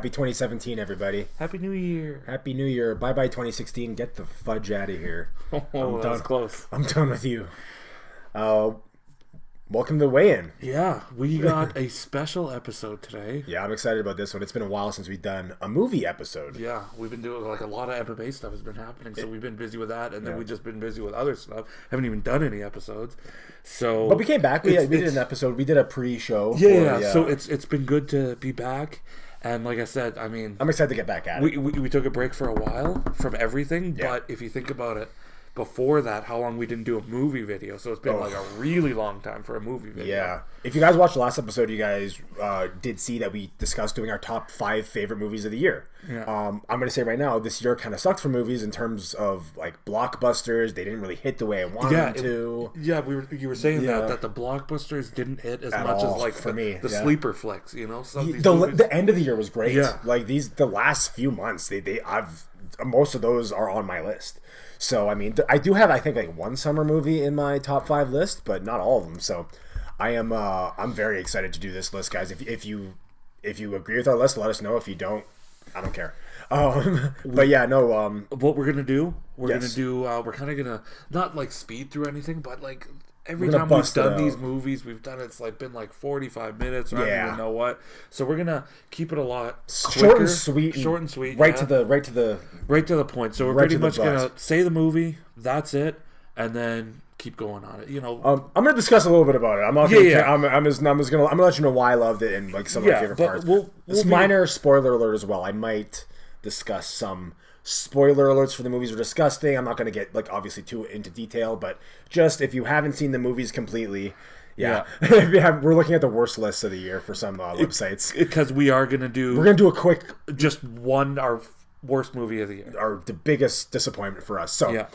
Happy 2017, everybody. Happy New Year. Happy New Year. Bye-bye 2016. Get the fudge out of here. Oh, that was close. I'm done with you. Welcome to the weigh-in. Yeah, we got a special episode today. Yeah, I'm excited about this one. It's been a while since we've done a movie episode. Yeah, we've been doing like a lot of MMA stuff has been happening, so we've been busy with that, and then we've just been busy with other stuff. Haven't even done any episodes. So, but we came back. We did an episode. We did a pre-show. Yeah. So it's been good to be back. And like I said, I mean, I'm excited to get back at it. We took a break for a while from everything, but if you think about it, before that, how long we didn't do a movie video, so it's been like a really long time for a movie video. Yeah. If you guys watched the last episode, you guys did see that we discussed doing our top 5 favorite movies of the year. Yeah. I'm going to say right now, this year kind of sucked for movies in terms of like blockbusters. They didn't really hit the way I wanted them to. You were saying that the blockbusters didn't hit as much as like for me, the sleeper flicks, you know? The end of the year was great. Yeah. Like the last few months, most of those are on my list. So, I mean, I do have, I think, like one summer movie in my top 5 list, but not all of them. So, I'm very excited to do this list, guys. If you agree with our list, let us know. If you don't, I don't care. But yeah, no. What we're gonna do? We're kind of gonna not like speed through anything, but like every time we've done these movies, we've done it's like been like 45 minutes. Or I don't even know what. So we're gonna keep it a lot short and sweet. Right to the point. So we're pretty much gonna say the movie. That's it, and then keep going on it. You know, I'm gonna discuss a little bit about it. I'm not gonna. I'm just gonna let you know why I loved it and like some of my favorite parts. This minor spoiler alert as well. I might discuss some spoiler alerts for the movies we're discussing. I'm not going to get like obviously too into detail, but just if you haven't seen the movies completely, we're looking at the worst lists of the year for some websites because we're going to do a quick our worst movie of the year, the biggest disappointment for us. So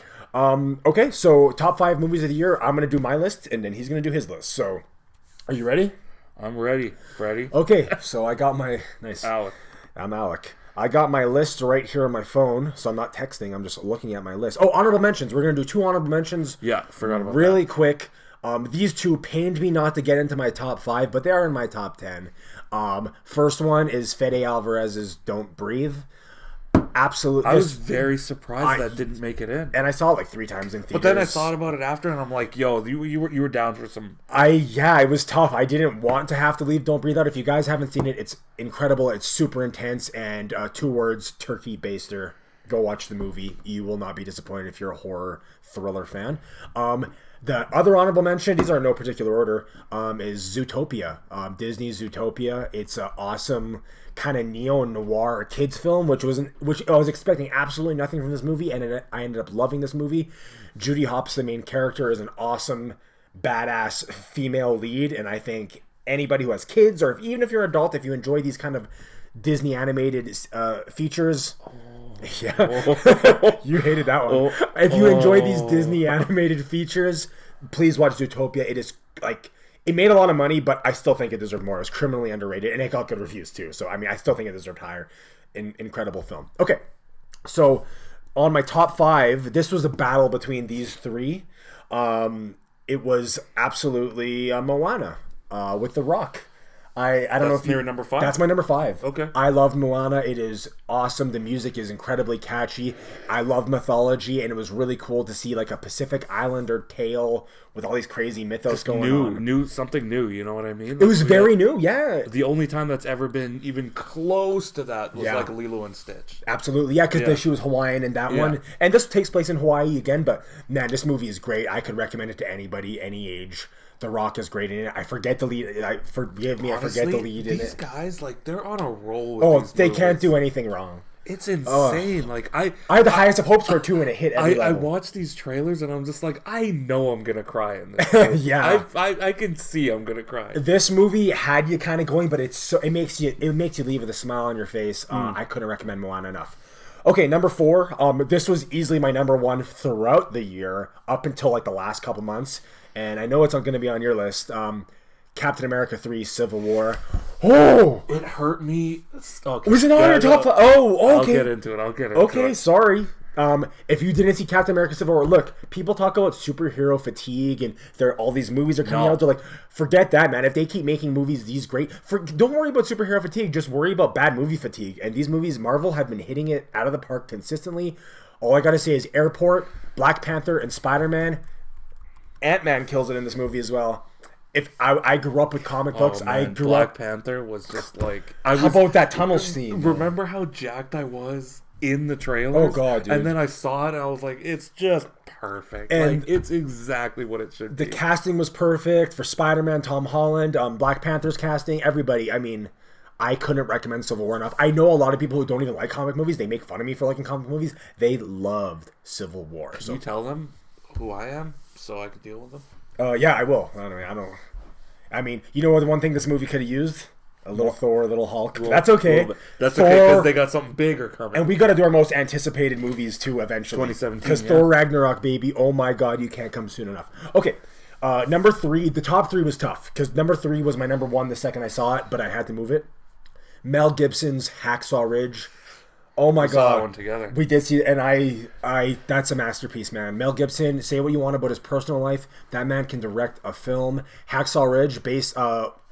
okay, so top 5 movies of the year. I'm going to do my list and then he's going to do his list. So are you ready? I'm ready, Freddie. Okay, so I got my Alec. I'm Alec. I got my list right here on my phone, so I'm not texting. I'm just looking at my list. Oh, honorable mentions. We're going to do 2 honorable mentions. Yeah, forgot about really quick. These 2 pained me not to get into my top 5, but they are in my top 10. First one is Fede Alvarez's Don't Breathe. Absolutely. I was very surprised that didn't make it in. And I saw it like 3 times in theaters. But then I thought about it after, and I'm like, yo, you were down for some... it was tough. I didn't want to have to leave Don't Breathe out. If you guys haven't seen it, it's incredible. It's super intense. And 2 words, turkey baster. Go watch the movie. You will not be disappointed if you're a horror thriller fan. The other honorable mention, these are in no particular order, is Zootopia. Disney's Zootopia. It's an awesome kind of neo-noir kids film, which I was expecting absolutely nothing from this movie, and I ended up loving this movie. Judy Hopps, the main character, is an awesome, badass female lead, and I think anybody who has kids, or even if you're an adult, if you enjoy these kind of Disney animated features... Yeah, you hated that one. If you enjoy these Disney animated features, please watch Zootopia. It is like it made a lot of money, but I still think it deserved more. It was criminally underrated, and it got good reviews too. So I mean, I still think it deserved higher. Incredible film. Okay, so on my top 5, this was a battle between these 3. It was absolutely Moana with The Rock. I don't know if you're number 5. That's my number 5. Okay. I love Moana. It is awesome. The music is incredibly catchy. I love mythology, and it was really cool to see like a Pacific Islander tale with all these crazy mythos going on. Something new. You know what I mean? It was very new. Yeah. The only time that's ever been even close to that was like Lilo and Stitch. Absolutely. Yeah, because she was Hawaiian in that one, and this takes place in Hawaii again. But man, this movie is great. I could recommend it to anybody, any age. The Rock is great in it. I forget the lead. Forgive me, honestly, I forget the lead in it. These guys, like, they're on a roll with these they movies. Can't do anything wrong. It's insane. Like I had the highest of hopes for it too, and it hit every level. I watch these trailers, and I'm just like, I know I'm gonna cry in this. Yeah, I can see I'm gonna cry. This movie had you kind of going, but it makes you leave with a smile on your face. I couldn't recommend Moana enough. Okay, number 4. This was easily my number 1 throughout the year, up until like the last couple months. And I know it's going to be on your list. Captain America 3: Civil War. Oh! It hurt me. Okay. Was it on your top 5? Oh, okay. I'll get into it. Okay, sorry. If you didn't see Captain America Civil War, look, people talk about superhero fatigue and all these movies are coming out. They're like, forget that, man. If they keep making movies these great, don't worry about superhero fatigue. Just worry about bad movie fatigue. And these movies, Marvel have been hitting it out of the park consistently. All I gotta say is Airport, Black Panther, and Spider-Man. Ant-Man kills it in this movie as well. If I grew up with comic books, I grew Black up. Panther was just like. How about that tunnel scene? Remember how jacked I was in the trailer? Oh god, dude! And then I saw it, and I was like, "It's just perfect. And like, it's exactly what it should be." The casting was perfect for Spider-Man, Tom Holland, Black Panther's casting, everybody. I mean, I couldn't recommend Civil War enough. I know a lot of people who don't even like comic movies. They make fun of me for liking comic movies. They loved Civil War. Can you tell them who I am so I could deal with them? Yeah, I will. I mean, you know what? One thing this movie could have used: a little Thor, a little Hulk. That's okay. That's okay because they got something bigger coming. And we got to do our most anticipated movies too eventually. 2017. Because Thor Ragnarok, baby. Oh my God, you can't come soon enough. Okay, number 3. The top 3 was tough because number 3 was my number 1 the second I saw it, but I had to move it. Mel Gibson's Hacksaw Ridge. Oh my God, saw that one together. We did see it, and I that's a masterpiece, man. Mel Gibson, say what you want about his personal life, that man can direct a film. Hacksaw Ridge, based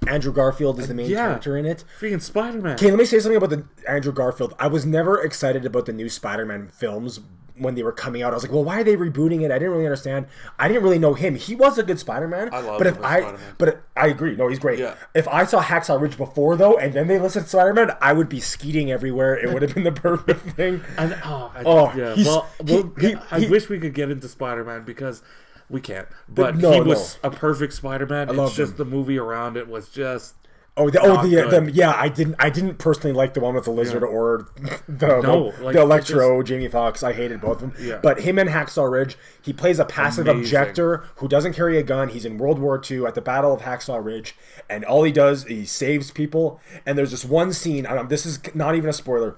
Andrew Garfield is the main character in it. Freaking Spider-Man. Okay, let me say something about the Andrew Garfield. I was never excited about the new Spider-Man films when they were coming out. I was like, well, why are they rebooting it? I didn't really understand. I didn't really know him. He was a good Spider-Man. I love Spider-Man. But I agree. No, he's great. Yeah. If I saw Hacksaw Ridge before, though, and then they listed Spider-Man, I would be skeeting everywhere. It would have been the perfect thing. I wish we could get into Spider-Man because we can't. But he was a perfect Spider-Man. It's just the movie around it was just... I didn't personally like the one with the lizard or the Electro, Jamie Foxx. I hated both of them. Yeah. But him and Hacksaw Ridge, he plays a passive objector who doesn't carry a gun. He's in World War II at the Battle of Hacksaw Ridge, and all he does, he saves people. And there's this one scene, this is not even a spoiler,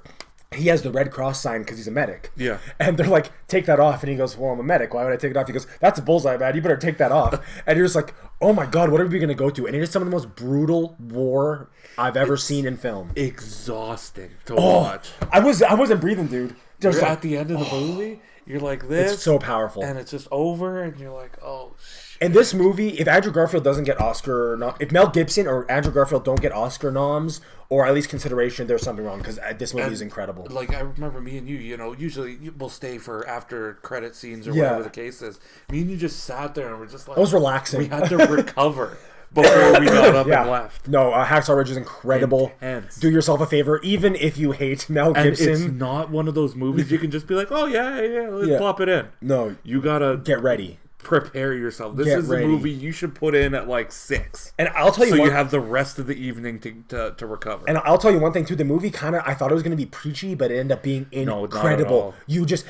he has the Red Cross sign because he's a medic. Yeah. And they're like, take that off. And he goes, well, I'm a medic. Why would I take it off? He goes, that's a bullseye, man. You better take that off. And you're just like, oh my God, what are we going to go to? And it is some of the most brutal war I've ever seen in film. Exhausting to watch. I wasn't breathing, dude. You're at the end of the movie, you're like this. It's so powerful. And it's just over, and you're like, oh, shit. In this movie, if Andrew Garfield doesn't get if Mel Gibson or Andrew Garfield don't get Oscar noms, or at least consideration, there's something wrong, because this movie is incredible. Like, I remember me and you, usually we'll stay for after credit scenes or whatever the case is. Me and you just sat there and we're just like... It was relaxing. We had to recover before we got up and left. No, Hacksaw Ridge is incredible. Intense. Do yourself a favor, even if you hate Mel Gibson. And it's not one of those movies you can just be like, oh, let's plop it in. No. You gotta... Get ready. Prepare yourself. This is a movie you should put in at like 6. And I'll tell you, so you have the rest of the evening to recover. And I'll tell you one thing too. The movie I thought it was going to be preachy, but it ended up being incredible.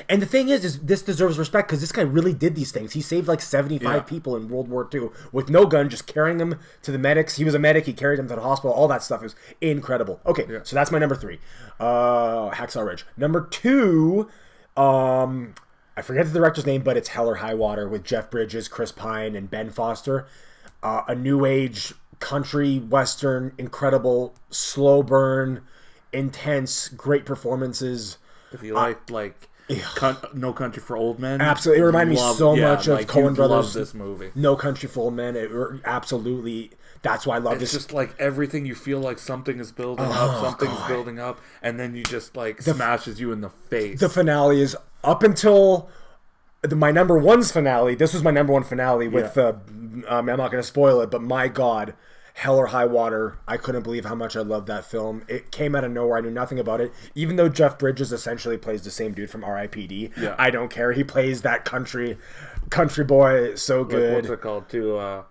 And the thing is this deserves respect because this guy really did these things. He saved like 75 people in World War II with no gun, just carrying them to the medics. He was a medic. He carried them to the hospital. All that stuff. It was incredible. Okay, so that's my number 3, Hacksaw Ridge. Number 2, I forget the director's name, but it's Hell or High Water with Jeff Bridges, Chris Pine, and Ben Foster. A new age country western, incredible, slow burn, intense, great performances. If you No Country for Old Men, absolutely, it reminded me so much of Coen Brothers. Love this movie. No Country for Old Men. Absolutely. That's why I love this. It's just like everything you feel like something is building up, something's building up, and then you just like smashes you in the face. The finale is up until my number 1's finale. This was my number 1 finale with I'm not going to spoil it, but my God, Hell or High Water. I couldn't believe how much I loved that film. It came out of nowhere. I knew nothing about it. Even though Jeff Bridges essentially plays the same dude from R.I.P.D. Yeah. I don't care. He plays that country boy so good. What's it called? True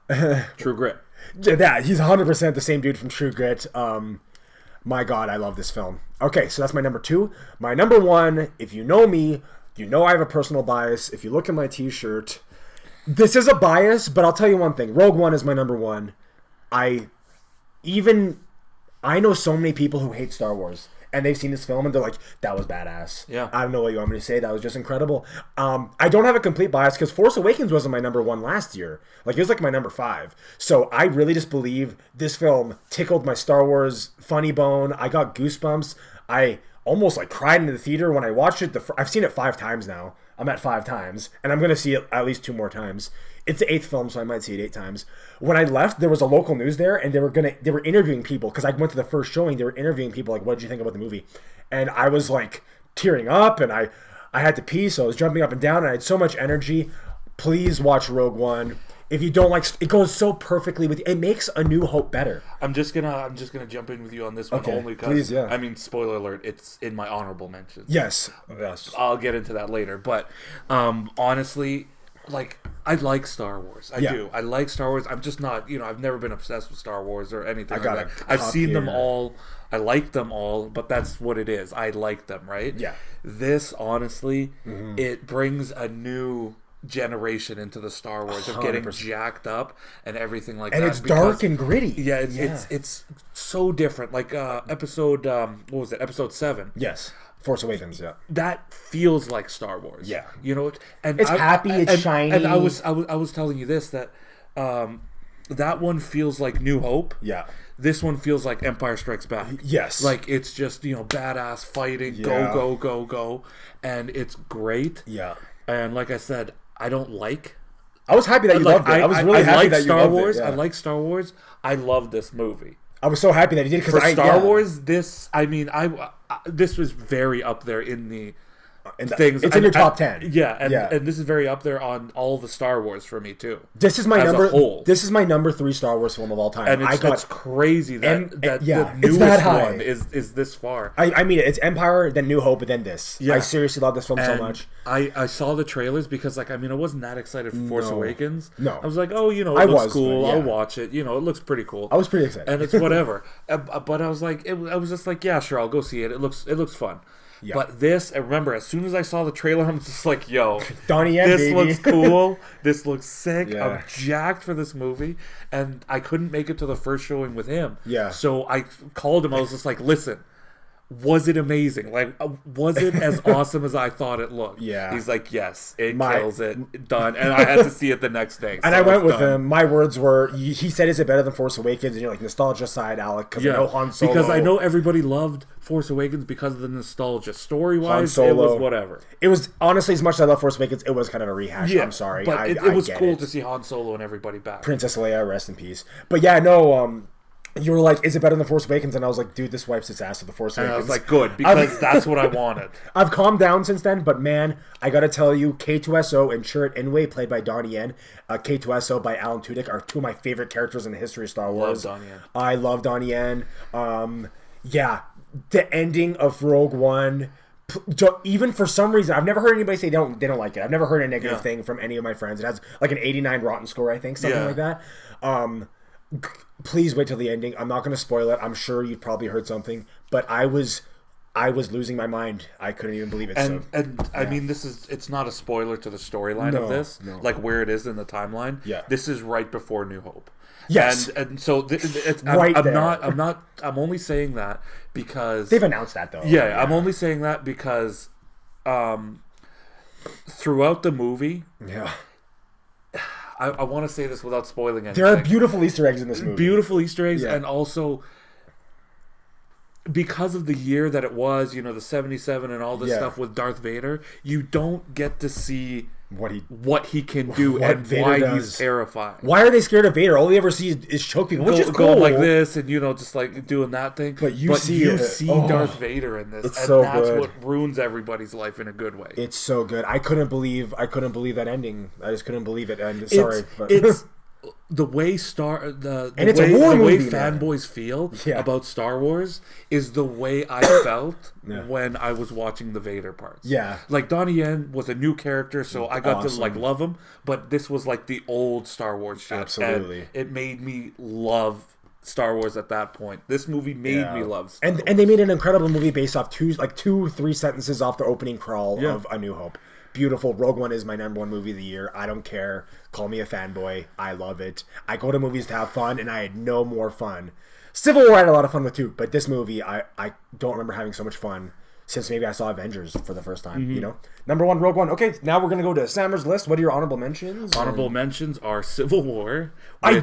Grit. Yeah, he's 100% the same dude from True Grit. My God, I love this film. Okay, so that's my number 2. My number 1, if you know me, you know I have a personal bias. If you look at my t-shirt, this is a bias, but I'll tell you one thing. Rogue One is my number 1. I know so many people who hate Star Wars, and they've seen this film, and they're like, that was badass. Yeah. I don't know what you want me to say. That was just incredible. I don't have a complete bias, because Force Awakens wasn't my number 1 last year. Like, it was like my number 5. So I really just believe this film tickled my Star Wars funny bone. I got goosebumps. almost like cried in the theater when I watched it. I've seen it 5 times now. I'm at 5 times, and I'm gonna see it at least 2 more times. It's the 8th film, so I might see it 8 times. When I left, there was a local news there, and they were interviewing people because I went to the first showing. They were interviewing people like, "What did you think about the movie?" And I was like tearing up, and I had to pee, so I was jumping up and down, and I had so much energy. Please watch Rogue One. If you don't like, it goes so perfectly with. It makes A New Hope better. I'm just gonna jump in with you on this one only because I mean, spoiler alert, it's in my honorable mentions. Yes. I'll get into that later, but honestly, like I like Star Wars. I do. I like Star Wars. I'm just not, I've never been obsessed with Star Wars or anything like that. I've seen them all. I like them all, but that's what it is. I like them, right? Yeah. This honestly, it brings a new generation into the Star Wars of getting jacked up and everything like that. And it's dark and gritty. Yeah, it's so different. Like episode what was it? Episode 7. Yes. Force Awakens, yeah. That feels like Star Wars. Yeah. And it's happy, it's shiny. And I was telling you this, that that one feels like New Hope. Yeah. This one feels like Empire Strikes Back. Yes. Like it's just, badass fighting, go, and it's great. Yeah. And like I said, I was happy that you loved it. I was really happy that you loved it. Yeah. I like Star Wars. I love this movie. I was so happy that he did because Star Wars. This was very up there in the things. It's in your top 10. Yeah, and this is very up there on all the Star Wars for me too. This is my number 3 Star Wars film of all time. And it's crazy that the newest one is this far. I mean, it's Empire, then New Hope, and then this. Yeah. I seriously love this film so much. I saw the trailers because, I wasn't that excited for Force Awakens. No. I was like, it looks cool. I'll watch it. It looks pretty cool. I was pretty excited. And it's whatever. But I was like, I was just like, yeah, sure, I'll go see it. It looks fun. Yeah. But this, I remember, as soon as I saw the trailer, I'm just like, yo, Donnie Yen, this baby. Looks cool. This looks sick. Yeah. I'm jacked for this movie. And I couldn't make it to the first showing with him. Yeah. So I called him. I was just like, listen, was it amazing? Like, was it as awesome as I thought it looked? Yeah. He's like, yes, kills it. Done. And I had to see it the next day. So and I went with him. My words were, he said, is it better than Force Awakens? And you're like, nostalgia side, Alec, because I know Han Solo. Because I know everybody loved Force Awakens because of the nostalgia. Story-wise, it was whatever. It was, honestly, as much as I love Force Awakens, it was kind of a rehash. Yeah, I'm sorry. But it was cool to see Han Solo and everybody back. Princess Leia, rest in peace. But yeah, no, you were like, is it better than Force Awakens? And I was like, dude, this wipes its ass with the Force Awakens. And I was like, good, because that's what I wanted. I've calmed down since then, but man, I gotta tell you, K2SO and Chirrut Inouye, played by Donnie Yen, K2SO by Alan Tudyk, are 2 of my favorite characters in the history of Star Wars. Love Donnie Yen. I love Donnie Yen. Yeah, the ending of Rogue One, even for some reason, I've never heard anybody say they don't like it. I've never heard a negative thing from any of my friends. It has like an 89 Rotten score, I think, something like that. Please wait till the ending. I'm not going to spoil it. I'm sure you've probably heard something, but I was losing my mind. I couldn't even believe it. I mean, it's not a spoiler to the storyline of this, like where it is in the timeline. Yeah, this is right before New Hope. Yes, and so I'm only saying that because they've announced that though. Yeah, I'm only saying that because throughout the movie, I want to say this without spoiling anything. There are beautiful Easter eggs in this movie. Beautiful Easter eggs, and also because of the year that it was, the 77 and all this stuff with Darth Vader, you don't get to see what he can do and Vader why he's terrifying. Why are they scared of Vader? All they ever see is choke people, which is cool. Going like this and just like doing that thing. But you see Darth Vader in this, and so that's good. what ruins everybody's life in a good way. It's so good. I couldn't believe that ending. I just couldn't believe it. And sorry, but it's the way fanboys feel about Star Wars is the way I felt when I was watching the Vader parts. Yeah, like Donnie Yen was a new character, so I got to like love him. But this was like the old Star Wars shit. Absolutely, and it made me love Star Wars at that point. This movie made me love Star Wars. And they made an incredible movie based off 2-3 sentences off the opening crawl of A New Hope. Beautiful. Rogue One is my number 1 movie of the year. I don't care. Call me a fanboy. I love it. I go to movies to have fun, and I had no more fun. Civil War I had a lot of fun with too, but this movie, I don't remember having so much fun since maybe I saw Avengers for the first time. Number 1, Rogue One. Okay, now we're gonna go to Sammer's list. What are your honorable mentions? Honorable mentions are Civil War. I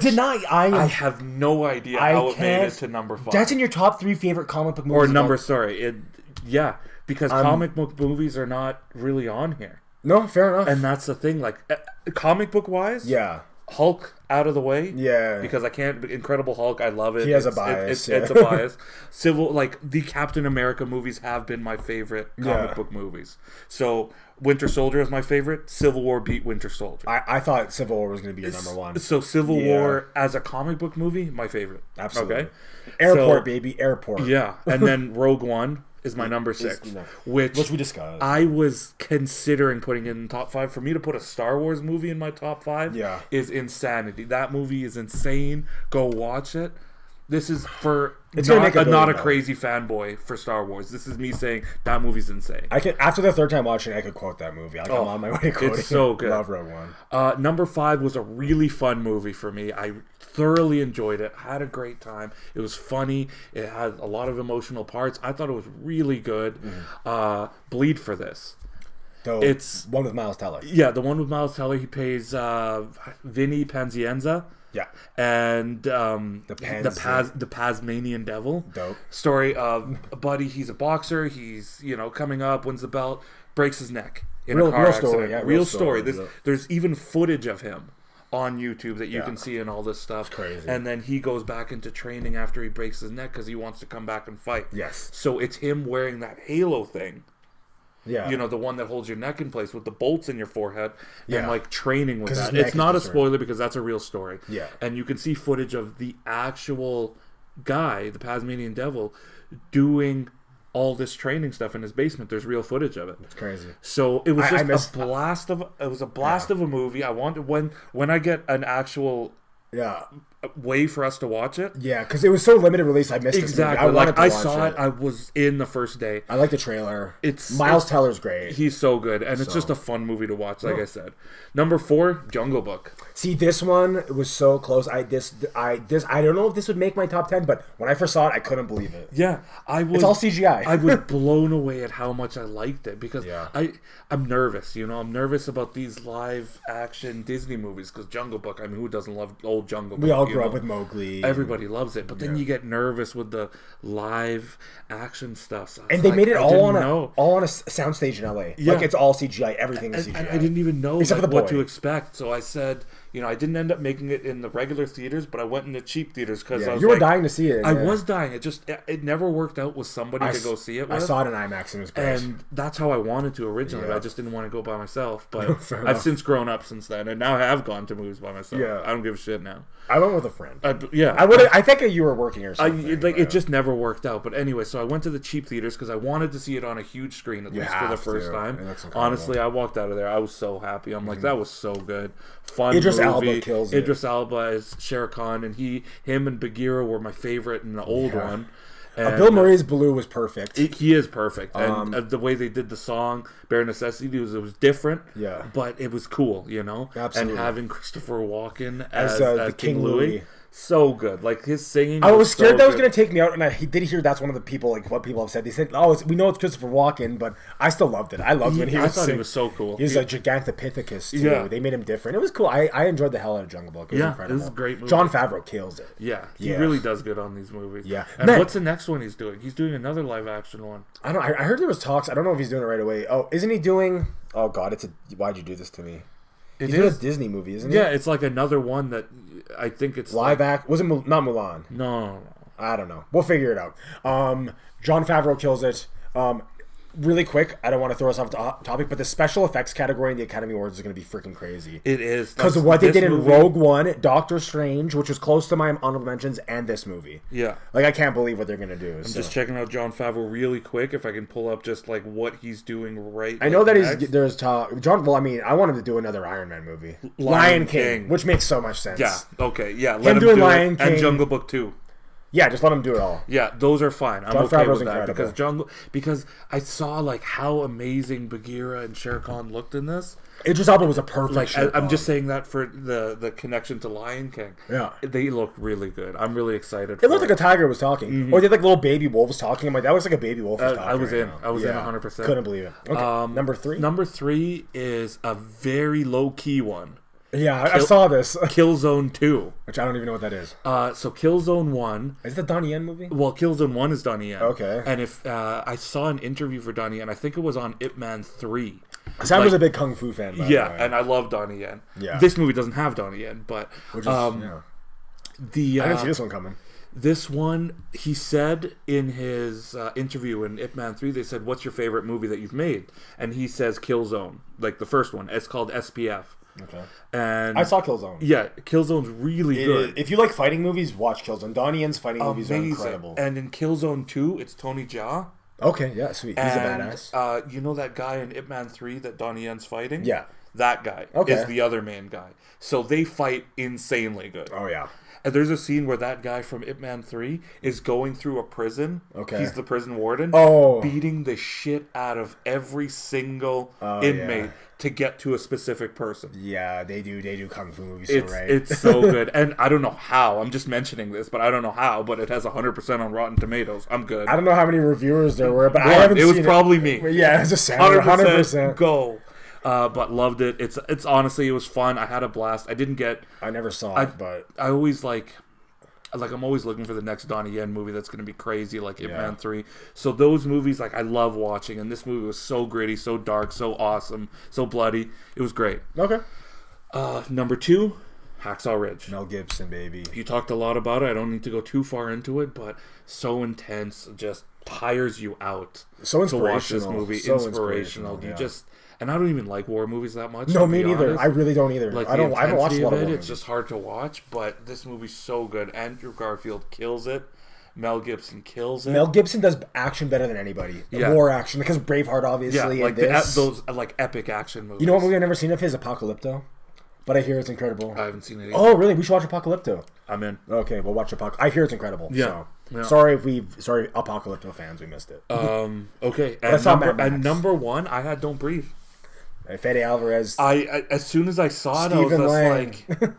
have no idea how it made it to number 5. That's in your top 3 favorite comic book movies. Or number, sorry. Yeah, because comic book movies are not really on here. No, fair enough. And that's the thing, like, comic book wise, yeah. Hulk out of the way, yeah, because I can't. Incredible Hulk, I love it. He has a bias. It's a bias. The Captain America movies have been my favorite comic book movies. So Winter Soldier is my favorite. Civil War beat Winter Soldier. I thought Civil War was going to be your number one. So Civil War as a comic book movie, my favorite. Absolutely. Okay, Airport, baby, Airport. Yeah, and then Rogue One is my number 6, which we discussed. I was considering putting in top 5. For me to put a Star Wars movie in my top 5 is insanity. That movie is insane. Go watch it. This is for not a crazy fanboy for Star Wars. This is me saying that movie's insane. I can, after the third time watching, I could quote that movie. I'm on my way to quoting it. It's so good. Love Rogue One. Number 5 was a really fun movie for me. I thoroughly enjoyed it. Had a great time. It was funny. It had a lot of emotional parts. I thought it was really good. Bleed for This. It's one with Miles Teller. Yeah, the one with Miles Teller. He plays Vinny Pazienza. Yeah, and the Tasmanian Devil. Dope Story of a buddy. He's a boxer. He's coming up, wins the belt, breaks his neck in a car real accident. Story, yeah, real story. There's even footage of him on YouTube that you can see and all this stuff. It's crazy. And then he goes back into training after he breaks his neck because he wants to come back and fight. Yes. So it's him wearing that halo thing. Yeah. The one that holds your neck in place with the bolts in your forehead and like training with that. It's not a spoiler because that's a real story. Yeah. And you can see footage of the actual guy, the Tasmanian Devil, doing all this training stuff in his basement. There's real footage of it. It's crazy. So it was just a blast of a movie. I wanted when I get an actual way for us to watch it. Yeah, because it was so limited release. I missed it. Exactly. I saw it. I was in the first day. I like the trailer. Miles Teller's great. He's so good, and it's just a fun movie to watch. Like I said, number 4, Jungle Book. See, this one was so close. I don't know if this would make my top 10, but when I first saw it, I couldn't believe it. Yeah, it's all CGI. I was blown away at how much I liked it because I'm nervous. I'm nervous about these live action Disney movies because Jungle Book. I mean, who doesn't love old Jungle Book? We all grew up with Mowgli. Everybody loves it, but then you get nervous with the live action stuff. So and they made it all on a soundstage in LA. Yeah. Like it's all CGI. Everything is CGI. And I didn't even know what to expect. So I said, I didn't end up making it in the regular theaters, but I went in the cheap theaters because you were dying to see it. I was dying. It never worked out with somebody to go see it with. I saw it in IMAX and it was great. And that's how I wanted to originally. But I just didn't want to go by myself. But I've since grown up since then, and now I have gone to movies by myself. Yeah. I don't give a shit now. I went with a friend. I think you were working or something. It just never worked out. But anyway, so I went to the cheap theaters because I wanted to see it on a huge screen at least for the first time. Honestly, I walked out of there. I was so happy. I'm like, that was so good. Fun Idris movie. Elba kills it. Idris Elba is Shere Khan, and him and Bagheera were my favorite in the old one. And Bill Murray's Baloo was perfect. He is perfect, and the way they did the song "Bare Necessity" was different. Yeah, but it was cool, Absolutely. And having Christopher Walken as King Louie. So good, like his singing. I was scared that was going to take me out, and I did hear that's one of the people, like what people have said. They said, "Oh, we know it's Christopher Walken," but I still loved it. I loved when he was. I thought he was so cool. He was a Gigantopithecus too. Yeah. They made him different. It was cool. I enjoyed the hell out of Jungle Book. It was incredible. It was a great movie. Jon Favreau kills it. Yeah, he really does good on these movies. Yeah. And what's the next one he's doing? He's doing another live action one. I don't. I heard there was talks. I don't know if he's doing it right away. Oh, isn't he doing? Oh God, why'd you do this to me? He's doing a Disney movie, isn't he? Yeah, it's like another one that I think it's live act. Was it not Mulan? No. I don't know. We'll figure it out. Jon Favreau kills it. Really quick, I don't want to throw us off the topic, but the special effects category in the Academy Awards is going to be freaking crazy. It is. Because of what they did in Rogue One, Doctor Strange, which was close to my honorable mentions, and this movie. Yeah. Like, I can't believe what they're going to do. I'm just checking out Jon Favreau really quick, if I can pull up just, like, what he's doing right I know that there's talk. I want him to do another Iron Man movie. Lion King, which makes so much sense. Yeah, okay, yeah. Let him do Lion King. And Jungle Book 2. Yeah, just let him do it all. Yeah, those are fine. I'm Jon okay Favreau's with that incredible. because I saw like how amazing Bagheera and Shere Khan looked in this. Idris Elba was a perfect. I'm just saying that for the connection to Lion King. Yeah, they look really good. I'm really excited. It looked like a tiger was talking, or they had like little baby wolves talking. I'm like, that looks like a baby wolf was talking. I was in 100%. Couldn't believe it. Okay. Number 3. Number 3 is a very low key one. Yeah, I saw this. Killzone 2. Which I don't even know what that is. So Killzone 1... Is it the Donnie Yen movie? Well, Killzone 1 is Donnie Yen. Okay. And if I saw an interview for Donnie Yen, I think it was on Ip Man 3. Sam was a big Kung Fu fan, by the way. And I love Donnie Yen. Yeah. This movie doesn't have Donnie Yen, but... Which is, I didn't see this one coming. This one, he said in his interview in Ip Man 3, they said, what's your favorite movie that you've made? And he says Killzone, like the first one. It's called SPF. Okay. And I saw Killzone. Yeah, Killzone's really good. If you like fighting movies, watch Killzone. Donnie Yen's fighting movies are incredible. And in Killzone 2, it's Tony Jaa. Okay, yeah, sweet. He's a badass. You know that guy in Ip Man 3 that Donnie Yen's fighting? Yeah. That guy is the other main guy. So they fight insanely good. Oh, yeah. And there's a scene where that guy from Ip Man 3 is going through a prison. Okay. He's the prison warden. Oh. Beating the shit out of every single inmate to get to a specific person. Yeah, they do Kung Fu movies, right? It's so good. And I don't know how. I'm just mentioning this, but I don't know how. But it has 100% on Rotten Tomatoes. I'm good. I don't know how many reviewers there were, but I haven't seen it. It was probably me. Yeah, it's a Samuel, 100%. Go. But loved it. It's honestly, it was fun. I had a blast. I never saw it, but I always I'm always looking for the next Donnie Yen movie that's going to be crazy, like Ip Man 3. So those movies, I love watching, and this movie was so gritty, so dark, so awesome, so bloody. It was great. Okay. Number 2, Hacksaw Ridge. Mel Gibson, baby. You talked a lot about it. I don't need to go too far into it, but so intense, just tires you out. So inspirational. To watch this movie. So inspirational. You just... And I don't even like war movies that much. No, me neither. I really don't either. I haven't watched a lot of war movies. It's just hard to watch, but this movie's so good. Andrew Garfield kills it. Mel Gibson kills it. Mel Gibson does action better than anybody. War action, because Braveheart, obviously. Yeah, like those epic action movies. You know what movie I've never seen of his? Apocalypto. But I hear it's incredible. I haven't seen it either. Oh, really? We should watch Apocalypto. I'm in. Okay, we'll watch Apocalypto. I hear it's incredible. Yeah. So. Sorry, Apocalypto fans, we missed it. Okay. And number 1, I had Don't Breathe. Fede Alvarez. I as soon as I saw it, I was just like,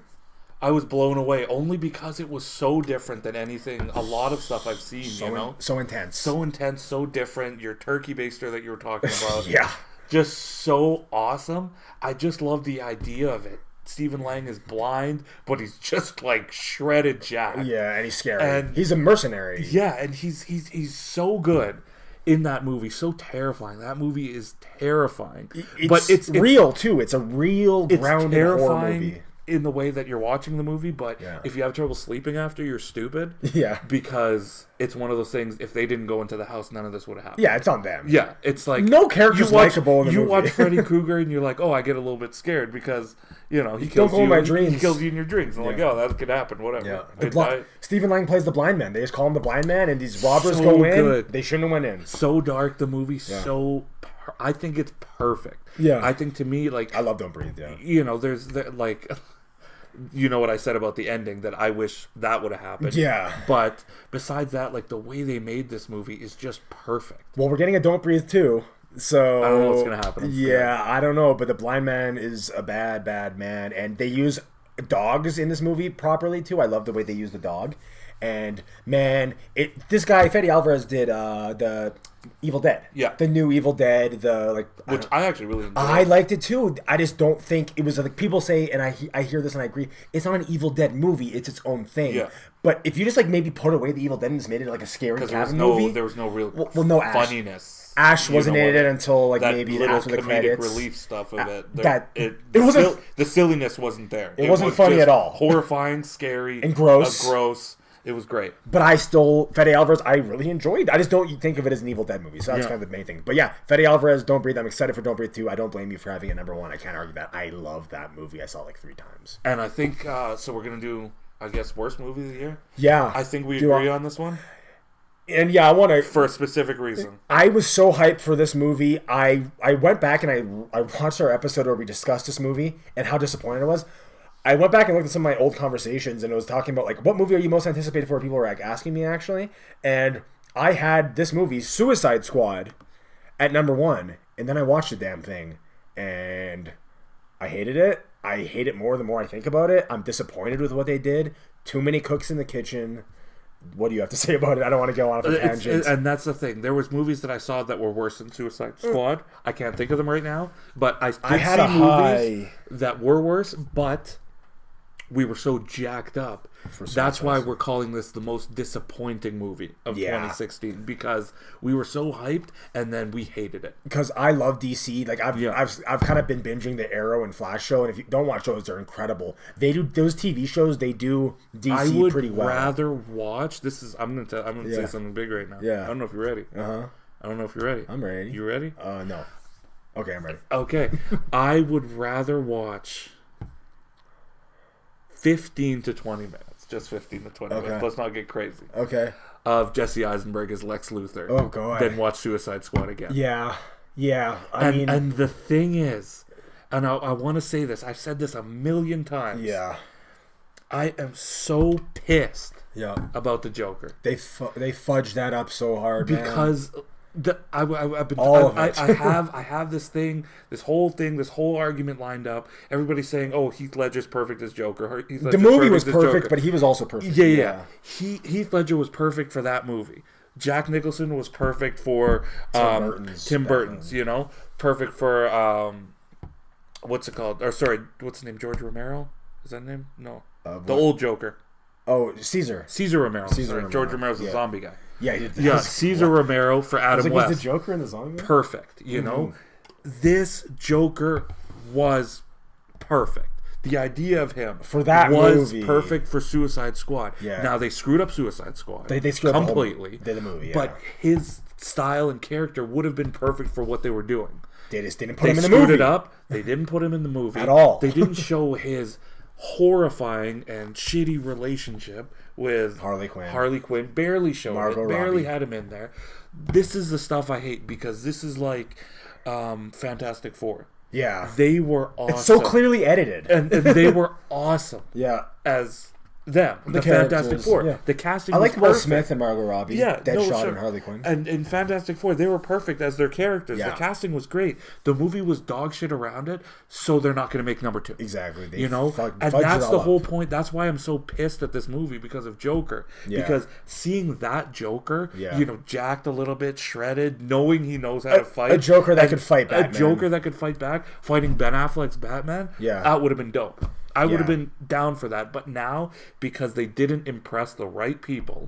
I was blown away. Only because it was so different than anything. A lot of stuff I've seen. So intense, so different. Your turkey baster that you were talking about, yeah, just so awesome. I just love the idea of it. Stephen Lang is blind, but he's just shredded jack. Yeah, and he's scary. And he's a mercenary. Yeah, and he's so good. In that movie, so terrifying. That movie is terrifying, but it's real too. It's a real grounded horror movie in the way that you're watching the movie. But if you have trouble sleeping after, you're stupid. Yeah, because it's one of those things. If they didn't go into the house, none of this would have happened. Yeah, it's on them. Yeah, it's like no character's likable in the movie. You watch Freddy Krueger and you're like, oh, I get a little bit scared because he kills you. My dreams. He kills you in your dreams. I'm like, oh, that could happen. Whatever. Yeah. Stephen Lang plays the blind man. They just call him the blind man, and these robbers go in. Good. They shouldn't have went in. So dark. The movie. So I think it's perfect. Yeah. I think to me, I love Don't Breathe. Yeah. There's you know what I said about the ending, that I wish that would have happened. Yeah. But besides that, the way they made this movie is just perfect. Well, we're getting a Don't Breathe too. So I don't know what's gonna happen. I don't know, but the blind man is a bad man, and they use dogs in this movie properly too. I love the way they use the dog, and man, this guy Fede Alvarez did the Evil Dead. Yeah, the new Evil Dead. Which I actually really enjoyed. I liked it too. I just don't think it was people say, and I hear this and I agree. It's not an Evil Dead movie. It's its own thing. Yeah. But if you just maybe put away the Evil Dead and just made it a scary cabin movie, there was no real funniness. Ash wasn't in it until maybe after the credits. Relief stuff of it. It wasn't. The silliness wasn't there. It wasn't funny at all. Horrifying, scary, and gross. It was great. But Fede Alvarez, I really enjoyed. I just don't think of it as an Evil Dead movie, so that's kind of the main thing. But yeah, Fede Alvarez, Don't Breathe. I'm excited for Don't Breathe 2. I don't blame you for having it number 1. I can't argue that. I love that movie. I saw it 3 times. And I think, so we're going to do, I guess, worst movie of the year? Yeah. I think we agree on this one. And yeah, I want to... For a specific reason. I was so hyped for this movie. I went back and I watched our episode where we discussed this movie and how disappointed I was. I went back and looked at some of my old conversations, and it was talking about what movie are you most anticipated for? People were asking me actually, and I had this movie, Suicide Squad, at number 1, and then I watched the damn thing, and I hated it. I hate it more the more I think about it. I'm disappointed with what they did. Too many cooks in the kitchen. what do you have to say about it? I don't want to go on a tangent. And that's the thing. There was movies that I saw that were worse than Suicide Squad. I can't think of them right now, but I had see movies that were worse, but we were so jacked up. That's why we're calling this the most disappointing movie of 2016, because we were so hyped and then we hated it. Because I love DC. Like I've kind of been binging the Arrow and Flash show, and if you don't watch those, they're incredible. They do those TV shows. They do DC pretty well. I would rather watch. I'm gonna say something big right now. Yeah. I don't know if you're ready. I don't know if you're ready. I'm ready. You ready? No. Okay, I'm ready. Okay, I would rather watch 15 to 20 minutes. Just 15 to 20 minutes. Let's not get crazy. Okay. Of Jesse Eisenberg as Lex Luthor. Oh, God. Then watch Suicide Squad again. Yeah. And the thing is, and I want to say this, I've said this a million times. Yeah. I am so pissed about the Joker. They fudged that up so hard, because I've been I have this whole argument lined up. Everybody's saying, "Oh, Heath Ledger's perfect as Joker." The movie was perfect, but he was also perfect. Yeah. Heath Ledger was perfect for that movie. Jack Nicholson was perfect for Tim Burton's. You know, perfect for what's it called? Or sorry, what's his name? George Romero? Is that his name? No, the old Joker. Oh, Caesar Romero. George Romero's a zombie guy. Yeah, he did. Yeah, Caesar Romero for Adam West. Was the Joker in the zombie? Perfect. You know, this Joker was perfect. The idea of him for that was movie perfect for Suicide Squad. Yeah. Now they screwed up Suicide Squad. They screwed completely. Up the movie. Yeah. But his style and character would have been perfect for what they were doing. They just didn't put him in the movie. They screwed it up. They didn't put him in the movie at all. They didn't show his horrifying and shitty relationship with Harley Quinn. Barely showed Margot it. Barely Robbie. had him in there. This is the stuff I hate, because this is like Fantastic Four. Yeah. They were awesome. It's so clearly edited. And they were awesome. Yeah. As them. The Fantastic Four. Yeah. The casting I like Will Smith and Margot Robbie. Yeah. Deadshot and Harley Quinn. And in Fantastic Four, they were perfect as their characters. Yeah. The casting was great. The movie was dog shit around it, so they're not going to make number 2. Exactly. And that's the whole point. That's why I'm so pissed at this movie, because of Joker. Yeah. Because seeing that Joker, jacked a little bit, shredded, knowing he knows how to fight. A Joker that could fight Batman. A Joker that could fight back, fighting Ben Affleck's Batman. Yeah. That would have been dope. I would have been down for that, but now, because they didn't impress the right people,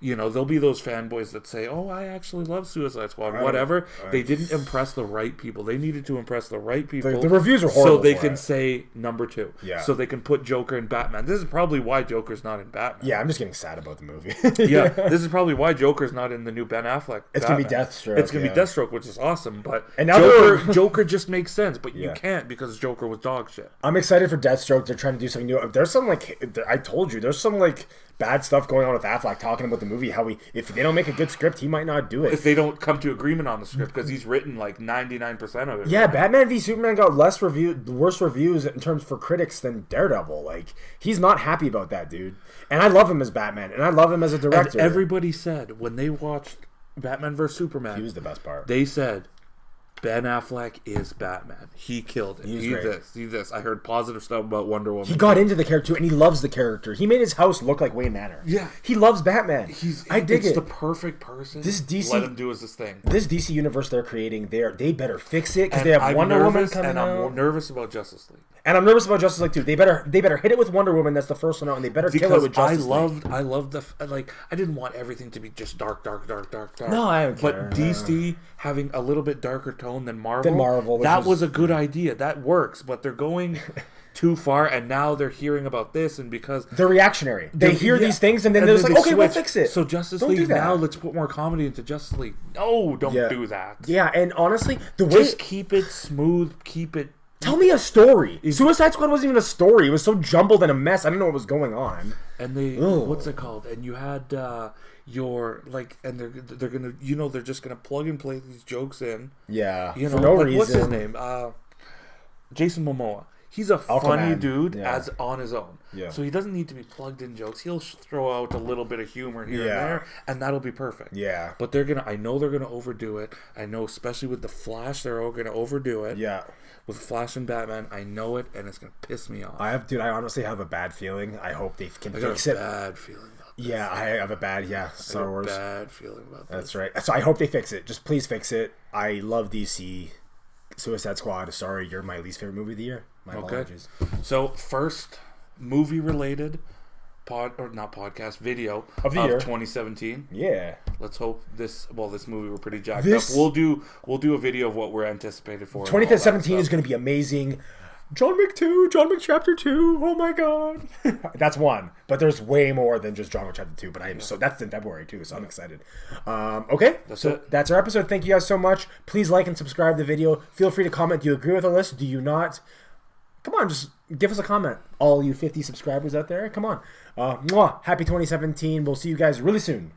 there'll be those fanboys that say, "Oh, I actually love Suicide Squad." Whatever. They didn't impress the right people. They needed to impress the right people. The reviews are horrible, so they can say number 2. Yeah. So they can put Joker in Batman. This is probably why Joker's not in Batman. Yeah, I'm just getting sad about the movie. Yeah, this is probably why Joker's not in the new Ben Affleck. It's gonna be Deathstroke. It's gonna be Deathstroke, which is awesome. But and now Joker just makes sense, but you can't, because Joker was dog shit. I'm excited for Deathstroke. They're trying to do something new. There's some I told you, there's some bad stuff going on with Affleck, talking about the movie, how if they don't make a good script, he might not do it. If they don't come to agreement on the script, because he's written 99% of it. Yeah, Batman v Superman got worse reviews in terms for critics than Daredevil. He's not happy about that, dude. And I love him as Batman, and I love him as a director. And everybody said when they watched Batman vs Superman, he was the best part. They said, Ben Affleck is Batman. He killed it. He's this. I heard positive stuff about Wonder Woman. He got into the character too, and he loves the character. He made his house look like Wayne Manor. Yeah. He loves Batman. I dig it. It's the perfect person. This DC, let him do his thing. This DC universe they're creating, they better fix it, because they have Wonder Woman coming out. And I'm nervous about Justice League. And I'm nervous about Justice League too. They better hit it with Wonder Woman. That's the first one out, and they better kill it with Justice League. I loved I didn't want everything to be just dark. No, I don't care. But DC having a little bit darker tone than Marvel. That was a good idea. That works. But they're going too far, and now they're hearing about this, and because they're reactionary, they hear these things, and then they're just like, okay, we'll fix it. So Justice League now, let's put more comedy into Justice League. No, don't do that. Yeah, and honestly, just keep it smooth. Keep it. Tell me a story. Suicide Squad wasn't even a story. It was so jumbled and a mess. I didn't know what was going on. And what's it called? And you had and they're gonna, they're just gonna plug and play these jokes in. Yeah. For no reason. What's his name? Jason Momoa. He's a funny dude as on his own. Yeah. So he doesn't need to be plugged in jokes. He'll throw out a little bit of humor here and there, and that'll be perfect. Yeah. But I know they're gonna overdo it. I know, especially with the Flash, they're all gonna overdo it. Yeah. With Flash and Batman, I know it, and it's gonna piss me off. I honestly have a bad feeling. I hope they can fix it. Bad feeling about this. Yeah, I have a bad Star Wars. Bad feeling about this. That's right. So I hope they fix it. Just please fix it. I love DC. Suicide Squad. Sorry, you're my least favorite movie of the year. My apologies. So first movie related video of 2017. Yeah. Let's hope this movie we're pretty jacked up. We'll do a video of what we're anticipated for. 2017 is going to be amazing. John Wick 2, John Wick Chapter 2. Oh my god. That's one. But there's way more than just John Wick Chapter 2, but that's in February too, so I'm excited. Okay. That's our episode. Thank you guys so much. Please like and subscribe to the video. Feel free to comment. Do you agree with the list? Do you not? Come on, just give us a comment. All you 50 subscribers out there, come on. Happy 2017. We'll see you guys really soon.